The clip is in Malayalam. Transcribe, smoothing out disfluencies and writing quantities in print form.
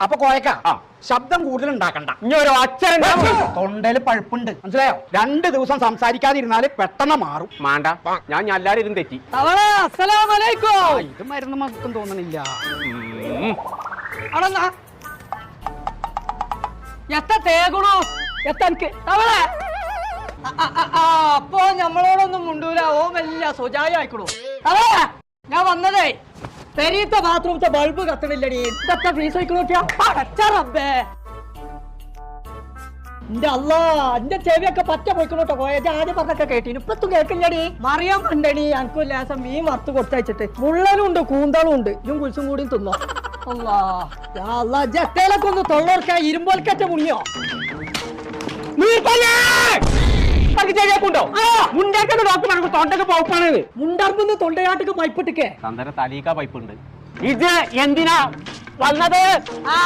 അപ്പൊ കോയക്ക ശബ്ദം കൂടുതൽ ഉണ്ടാക്കണ്ട. ഇനി ഒരു അച്ഛൻ തൊണ്ടയില് പഴുപ്പുണ്ട്, മനസ്സിലായോ? 2 ദിവസം സംസാരിക്കാതിരുന്നാല് പെട്ടെന്ന് മാറും. മാണ്ട ഞാൻ എല്ലാരും ഇരുന്ന് തെറ്റി. ഇത് മരുന്ന് മക്കും തോന്നണില്ല. അപ്പൊ ഞമ്മളോടൊന്നും മുണ്ടൂല. ഓ വല്ല സുജായ ആയിക്കണു. ഞാൻ വന്നതേ പെരീത്തെ ബാത്റൂമത്തെ ബൾബ് കത്തണില്ലടി. ഇതൊക്കെ ഫീസ് വയ്ക്കണോട്ടിയാ. എന്റെ അല്ലാ, എന്റെ ചെവിയൊക്കെ പറ്റ പോയിക്കണോട്ടോ. പോയത് ആദ്യം പറഞ്ഞൊക്കെ കേട്ടിന്, ഇപ്പത്തും കേൾക്കില്ലടി. മറിയാൻ പണ്ടടി എനിക്കും ലേസം മീൻ വറുത്ത് കൊടുത്തയച്ചിട്ട്. മുള്ളനും ഉണ്ട്, കൂന്തളും ഉണ്ട്. ഇതും കുളിച്ചും കൂടിയും തിന്നോ. അല്ലാ ജട്ടയിലൊക്കെ ഒന്ന് തൊള്ളോർക്ക ഇരുമ്പോൽക്കറ്റ മുങ്ങിയോ. തൊണ്ടൊക്കെ പൗപ്പാണ്. മുണ്ടർന്ന് തൊണ്ടയാട്ടൊക്കെ പൈപ്പിട്ടിക്കേ തലീക്ക പൈപ്പുണ്ട്. ഇത് എന്തിനാ വന്നത്?